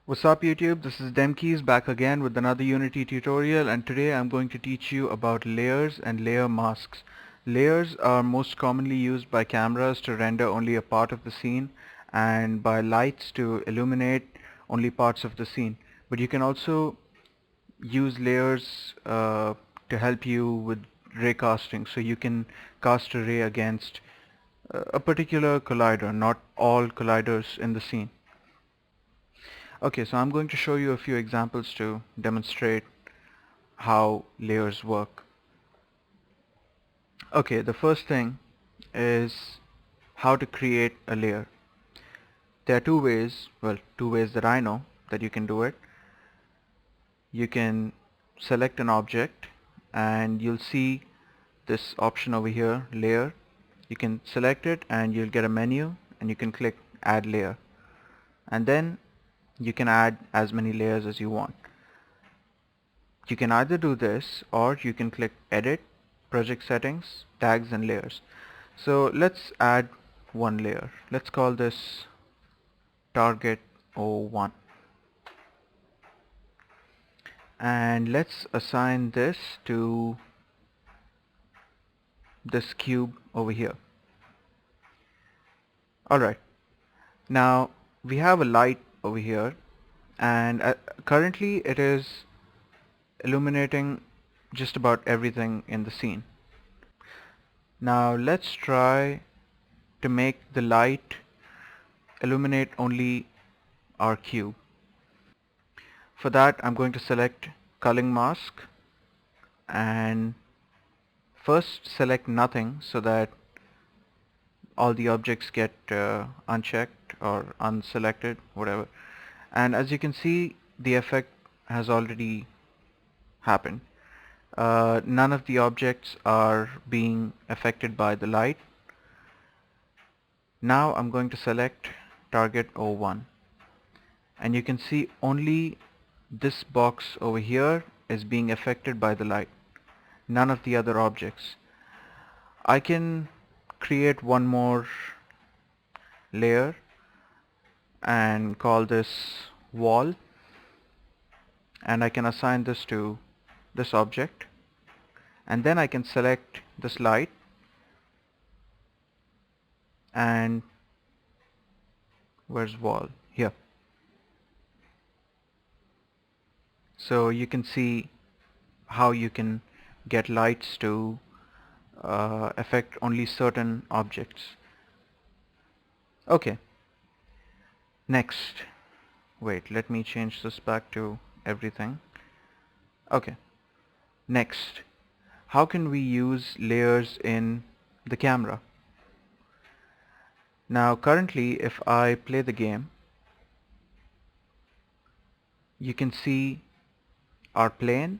What's up YouTube, this is Demkeys back again with another Unity tutorial, and today I'm going to teach you about layers and layer masks. Layers are most commonly used by cameras to render only a part of the scene and by lights to illuminate only parts of the scene. But you can also use layers to help you with raycasting, so you can cast a ray against a particular collider, not all colliders in the scene. Okay, so I'm going to show you a few examples to demonstrate how layers work. Okay, the first thing is how to create a layer. There are two ways that I know that you can do it. You can select an object and you'll see this option over here, layer. You can select it and you'll get a menu and you can click add layer. And then you can add as many layers as you want. You can either do this or you can click edit, project settings, tags and layers. So let's add one layer. Let's call this target 01 and let's assign this to this cube over here. Alright, now we have a light over here and currently it is illuminating just about everything in the scene. Now let's try to make the light illuminate only our cube. For that I'm going to select culling mask and first select nothing so that all the objects get unchecked or unselected, whatever. And as you can see, the effect has already happened. None of the objects are being affected by the light. Now I'm going to select target 01 and you can see only this box over here is being affected by the light, none of the other objects. I can create one more layer and call this wall, and I can assign this to this object, and then I can select this light and where's wall? Here. So you can see how you can get lights to affect only certain objects. Okay, next, wait, let me change this back to everything. Okay, next, how can we use layers in the camera? Now currently if I play the game, you can see our plane,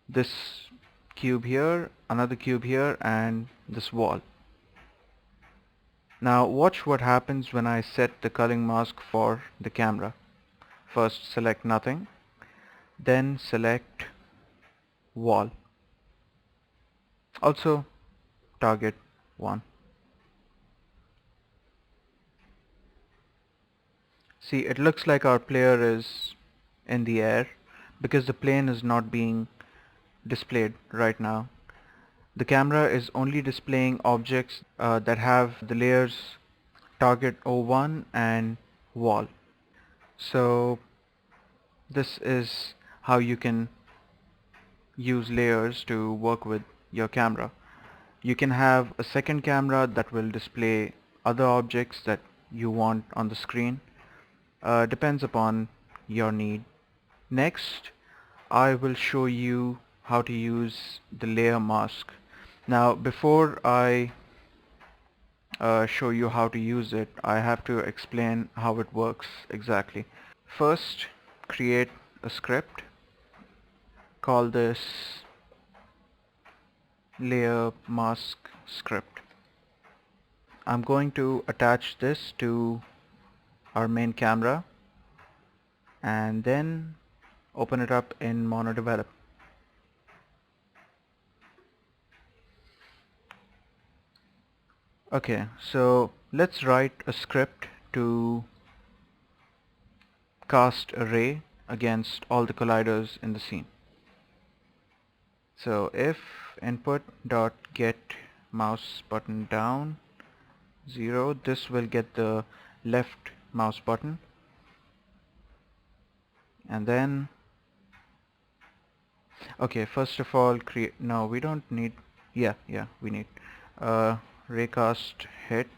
this cube here, another cube here, and this wall. Now watch what happens when I set the culling mask for the camera. First select nothing, then select wall, also target 1. See, it looks like our player is in the air because the plane is not being displayed right now. The camera is only displaying objects that have the layers target 01 and wall. So this is how you can use layers to work with your camera. You can have a second camera that will display other objects that you want on the screen. Depends upon your need. Next, I will show you how to use the layer mask. Now before I show you how to use it, I have to explain how it works exactly. First, create a script. Call this layer mask script. I'm going to attach this to our main camera and then open it up in MonoDevelop. Okay, so let's write a script to cast a ray against all the colliders in the scene. So if input dot get mouse button down 0, this will get the left mouse button, and then okay, first of all create, no, we don't need, yeah, we need raycast hit.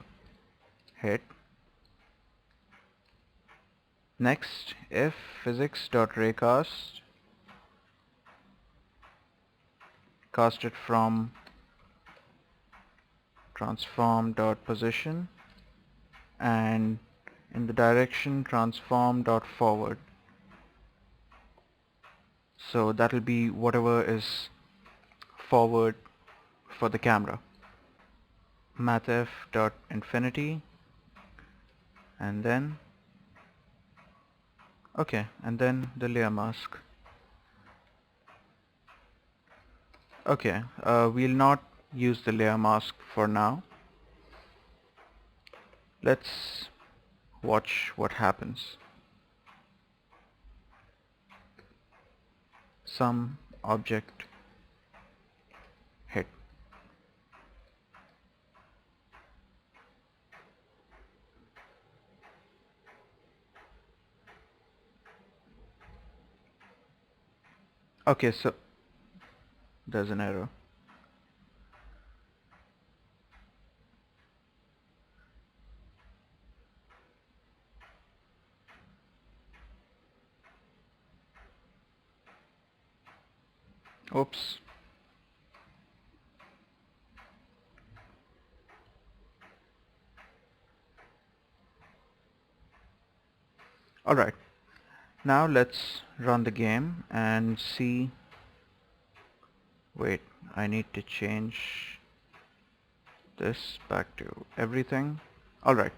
Next, if physics.raycast, cast it from transform.position and in the direction transform.forward. So that'll be whatever is forward for the camera. mathf.infinity, and then okay, and then the layer mask. Okay, we'll not use the layer mask for now. Let's watch what happens. Some object hit. Okay, so there's an error. Oops. Alright, now let's run the game and see. Wait, I need to change this back to everything. Alright,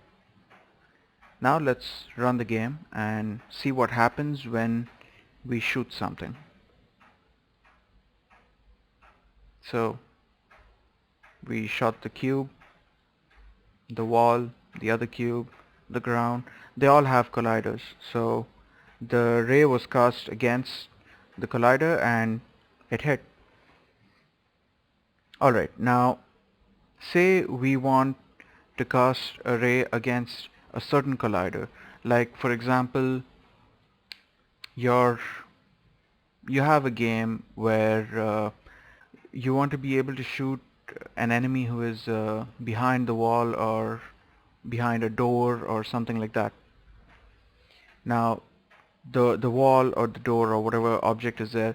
now let's run the game and see what happens when we shoot something. So we shot the cube, the wall, the other cube, the ground. They all have colliders. So the ray was cast against the collider and it hit. Alright, now say we want to cast a ray against a certain collider. Like for example, you have a game where you want to be able to shoot an enemy who is behind the wall or behind a door or something like that. Now the wall or the door or whatever object is there,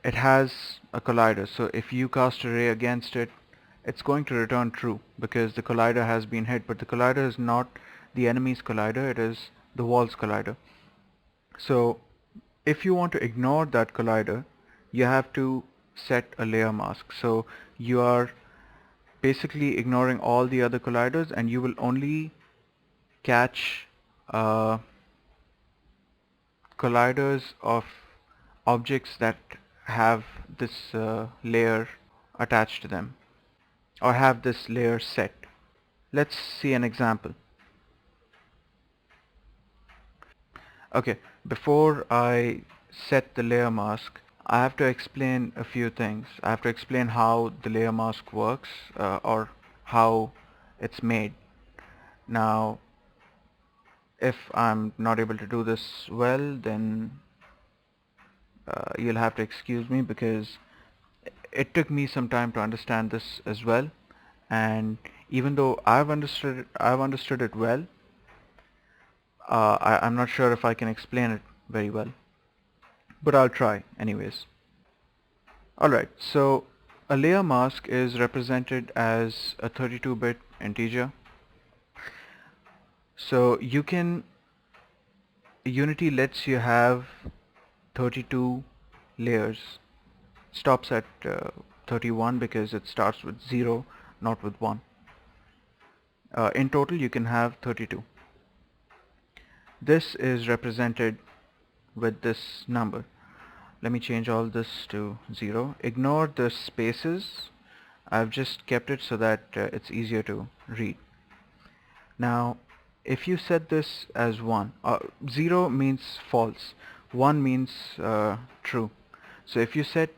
it has a collider. So if you cast a ray against it, it's going to return true because the collider has been hit, but the collider is not the enemy's collider, it is the wall's collider. So if you want to ignore that collider, you have to set a layer mask. So you are basically ignoring all the other colliders and you will only catch colliders of objects that have this layer attached to them or have this layer set. Let's see an example. Okay, before I set the layer mask, I have to explain a few things. I have to explain how the layer mask works or how it's made. Now, if I'm not able to do this well, then you'll have to excuse me because it took me some time to understand this as well. And even though I've understood it well, I'm not sure if I can explain it very well, but I'll try anyways. Alright, so a layer mask is represented as a 32-bit integer. So Unity lets you have 32 layers. Stops at 31 because it starts with 0, not with 1. In total you can have 32. This is represented with this number. Let me change all this to 0. Ignore the spaces. I've just kept it so that it's easier to read. Now if you set this as 1, 0 means false, 1 means true. So if you set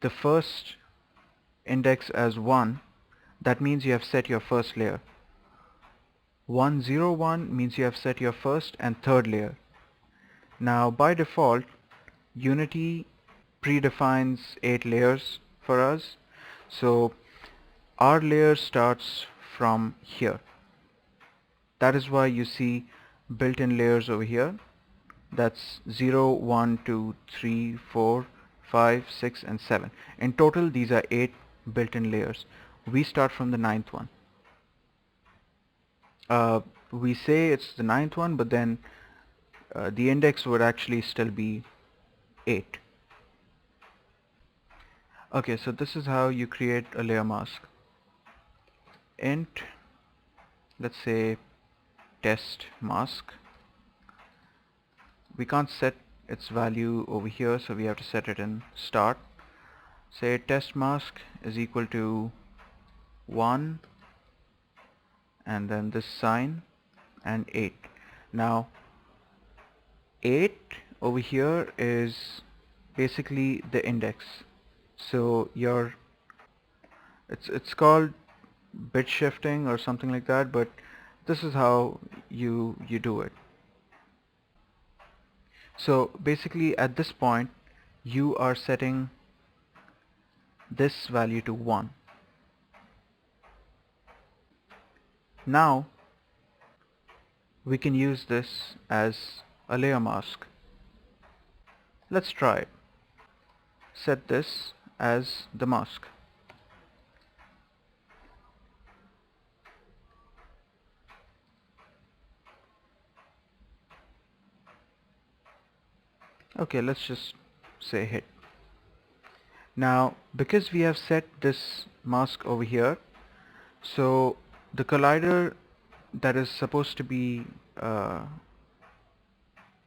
the first index as 1, that means you have set your first layer. 101 means you have set your first and third layer. Now by default, Unity predefines 8 layers for us. So our layer starts from here. That is why you see built-in layers over here. That's 0, 1, 2, 3, 4, 5, 6 and 7. In total these are 8 built-in layers. We start from the ninth one. We say it's the ninth one, but then the index would actually still be 8. Okay, so this is how you create a layer mask. Int, let's say test mask. We can't set its value over here, so we have to set it in start. Say test mask is equal to 1 and then this sign and 8. Now 8 over here is basically the index. So it's called bit shifting or something like that, but this is how you do it. So basically at this point you are setting this value to 1. Now we can use this as a layer mask. Let's try it. Set this as the mask. Okay, let's just say hit. Now because we have set this mask over here, so the collider that is supposed to be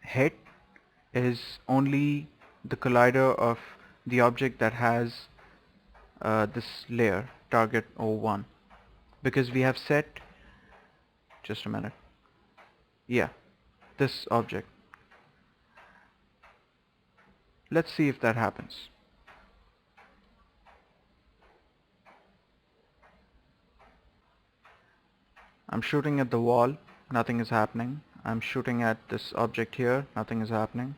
hit is only the collider of the object that has this layer target 01, because we have set, just a minute, yeah, this object. Let's see if that happens. I'm shooting at the wall, nothing is happening. I'm shooting at this object here, nothing is happening.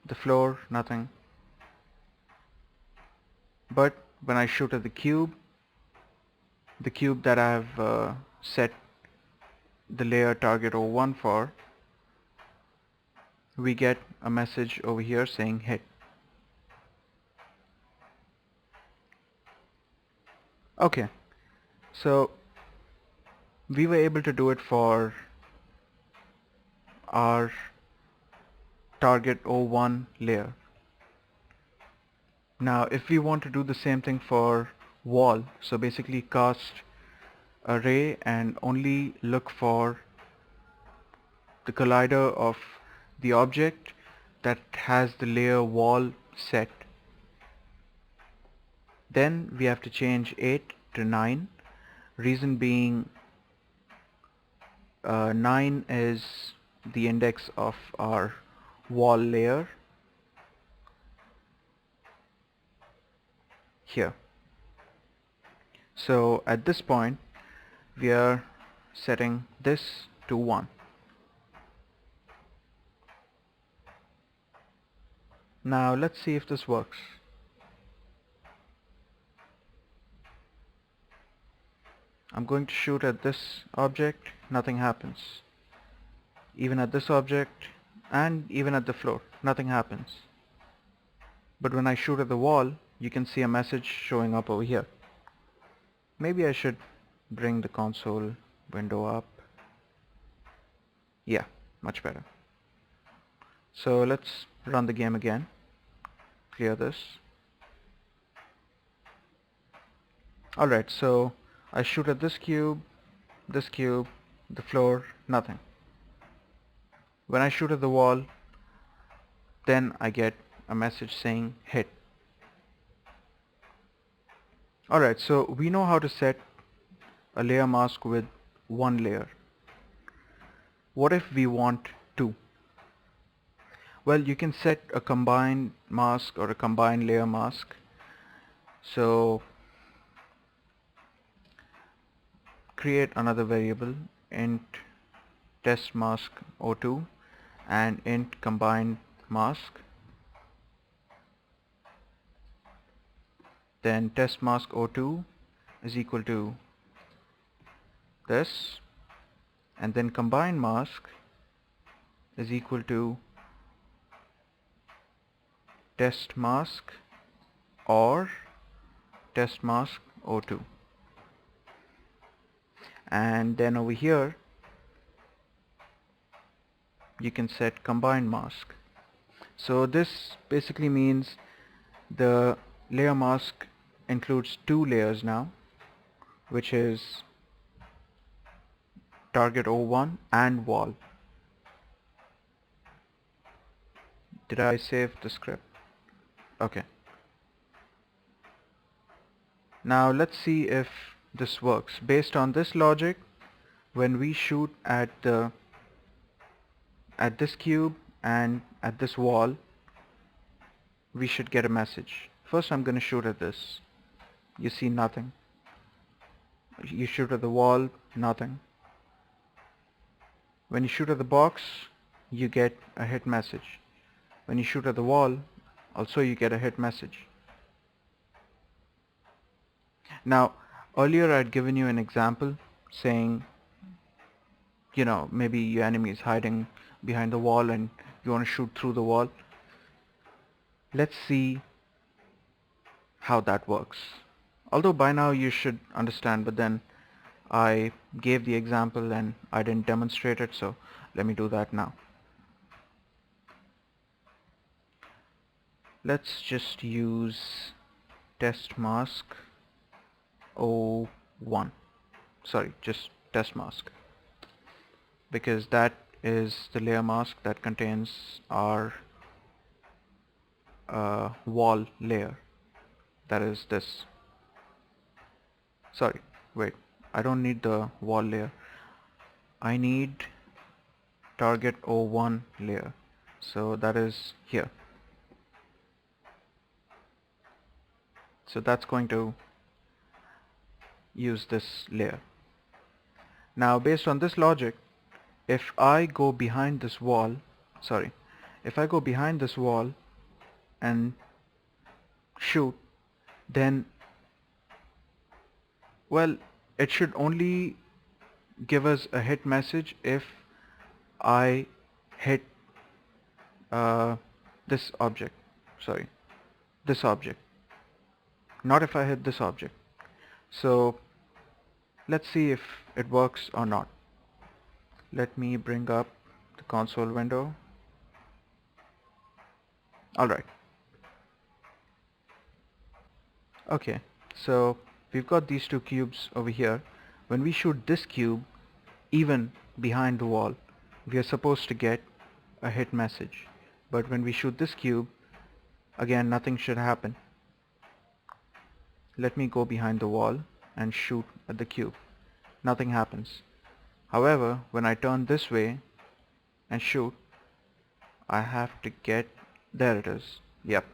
The floor, nothing. But when I shoot at the cube that I've set the layer target 01 for, we get a message over here saying hit. Okay, so we were able to do it for our target 01 layer. Now if we want to do the same thing for wall, so basically cast a ray and only look for the collider of the object that has the layer wall set, then we have to change 8 to 9. Reason being 9 is the index of our wall layer here. So at this point we are setting this to 1. Now let's see if this works. I'm going to shoot at this object, nothing happens. Even at this object and even at the floor, nothing happens. But when I shoot at the wall, you can see a message showing up over here. Maybe I should bring the console window up. Yeah, much better. So let's run the game again. Clear this. Alright, so I shoot at this cube, the floor, nothing. When I shoot at the wall, then I get a message saying hit. Alright, so we know how to set a layer mask with one layer. What if we want two? Well, you can set a combined mask or a combined layer mask. So create another variable, int test mask o2 and int combined mask, then test mask o2 is equal to this, and then combined mask is equal to test mask or test mask o2, and then over here you can set combined mask. So this basically means the layer mask includes two layers now, which is target O1 and wall. Did I save the script? Okay. Now let's see if this works. Based on this logic, when we shoot at this cube and at this wall, we should get a message. First I'm going to shoot at this. You see nothing. You shoot at the wall, nothing. When you shoot at the box, you get a hit message. When you shoot at the wall, also you get a hit message. Now, earlier I'd given you an example saying, maybe your enemy is hiding behind the wall and you want to shoot through the wall. Let's see how that works. Although by now you should understand, but then I gave the example and I didn't demonstrate it, so let me do that now. Let's just use test mask O1. Sorry, just test mask, because that is the layer mask that contains our wall layer. That is this. Sorry, wait, I don't need the wall layer. I need target O1 layer. So that is here. So that's going to use this layer. Now based on this logic, if I go behind this wall, if I go behind this wall and shoot, then, well, it should only give us a hit message if I hit this object, this object, not if I hit this object. So let's see if it works or not. Let me bring up the console window. Alright. Okay, so we've got these two cubes over here. When we shoot this cube, even behind the wall, we are supposed to get a hit message. But when we shoot this cube, again, nothing should happen. Let me go behind the wall and shoot at the cube. Nothing happens. However, when I turn this way and shoot, I have to get, there it is. Yep.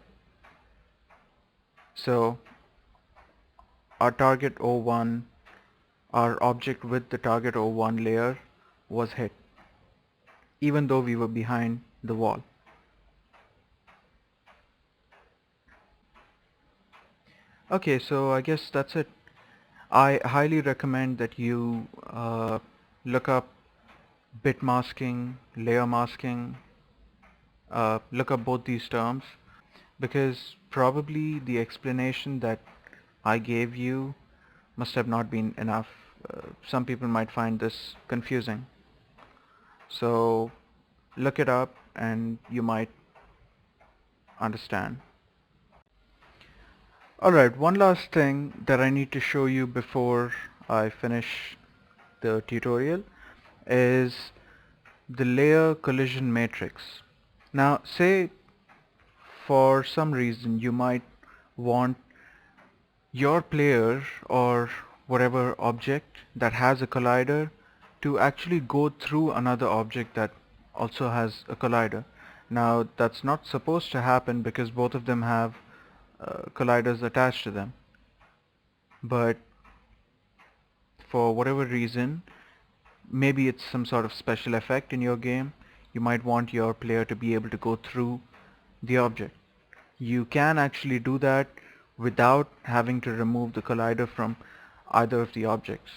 So our target O1, our object with the target O1 layer was hit, even though we were behind the wall. Okay, so I guess that's it. I highly recommend that you look up bit masking, layer masking, look up both these terms, because probably the explanation that I gave you must have not been enough. Some people might find this confusing. So look it up and you might understand. Alright, one last thing that I need to show you before I finish the tutorial is the layer collision matrix. Now say for some reason you might want your player or whatever object that has a collider to actually go through another object that also has a collider. Now that's not supposed to happen because both of them have colliders attached to them, but for whatever reason, maybe it's some sort of special effect in your game, you might want your player to be able to go through the object. You can actually do that without having to remove the collider from either of the objects.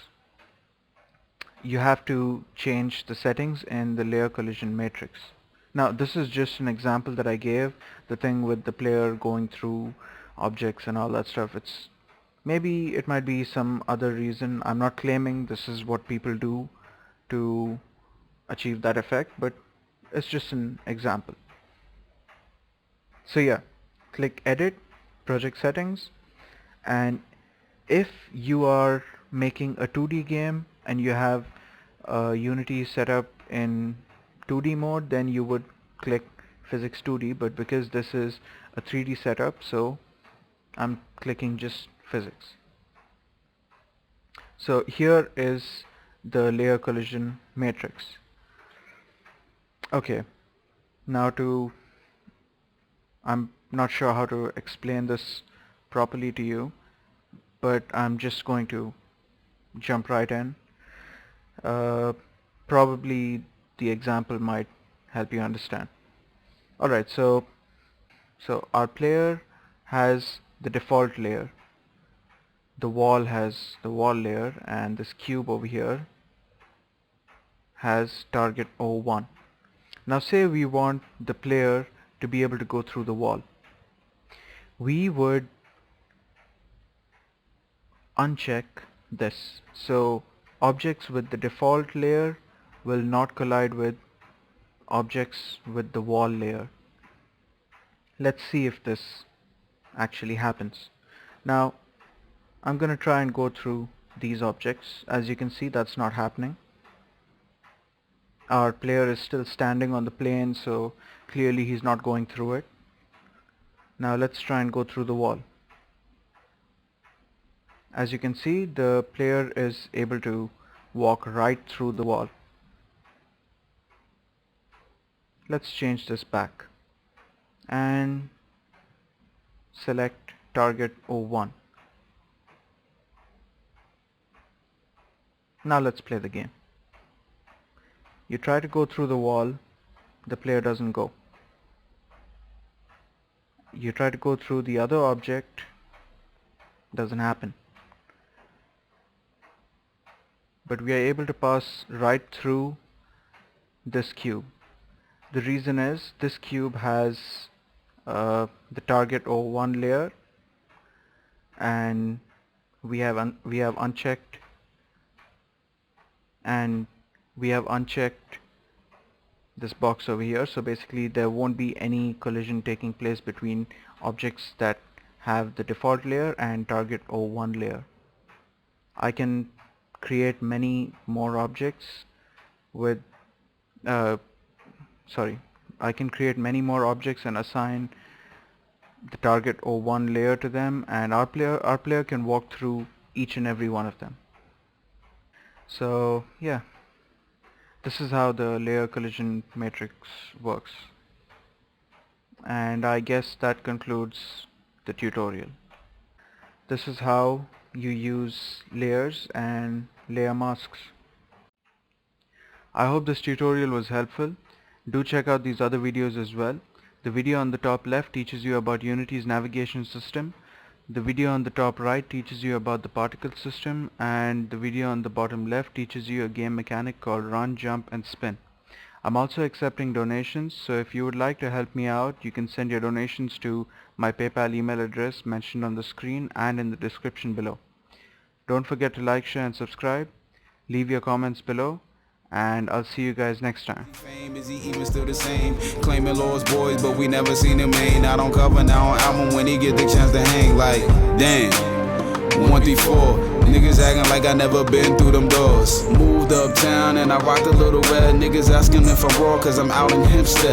You have to change the settings in the layer collision matrix. Now this is just an example that I gave, the thing with the player going through objects and all that stuff. Maybe it might be some other reason. I'm not claiming this is what people do to achieve that effect, but it's just an example. So yeah, click edit, project settings, and if you are making a 2D game and you have Unity set up in 2D mode, then you would click physics 2D, but because this is a 3D setup, so I'm clicking just physics. So here is the layer collision matrix. Okay, now I'm not sure how to explain this properly to you, but I'm just going to jump right in. Probably the example might help you understand. Alright, so our player has the default layer. The wall has the wall layer, and this cube over here has target 01. Now say we want the player to be able to go through the wall. We would uncheck this. So objects with the default layer will not collide with objects with the wall layer. Let's see if this actually happens. Now I'm gonna try and go through these objects. As you can see, that's not happening. Our player is still standing on the plane, so clearly he's not going through it. Now let's try and go through the wall. As you can see, the player is able to walk right through the wall. Let's change this back and select target 01. Now let's play the game. You try to go through the wall, the player doesn't go. You try to go through the other object, doesn't happen. But we are able to pass right through this cube. The reason is this cube has the target 01 layer, and we have unchecked this box over here, so basically there won't be any collision taking place between objects that have the default layer and target 01 layer. I can create many more objects with I can create many more objects and assign the target 01 layer to them, and our player can walk through each and every one of them. So yeah, this is how the layer collision matrix works, and I guess that concludes the tutorial. This is how you use layers and layer masks. I hope this tutorial was helpful. Do check out these other videos as well. The video on the top left teaches you about Unity's navigation system. The video on the top right teaches you about the particle system, and the video on the bottom left teaches you a game mechanic called run, jump and spin. I'm also accepting donations, so if you would like to help me out, you can send your donations to my PayPal email address mentioned on the screen and in the description below. Don't forget to like, share and subscribe. Leave your comments below, and I'll see you guys next time. Fame, is he even still the same? Claiming Lord's boys, but we never seen him main. Out on cover, now on album when he get the chance to hang. Like, damn, 134. Niggas acting like I never been through them doors. Moved uptown and I rocked a little red. Niggas asking if I'm raw, cause I'm out in Hempstead.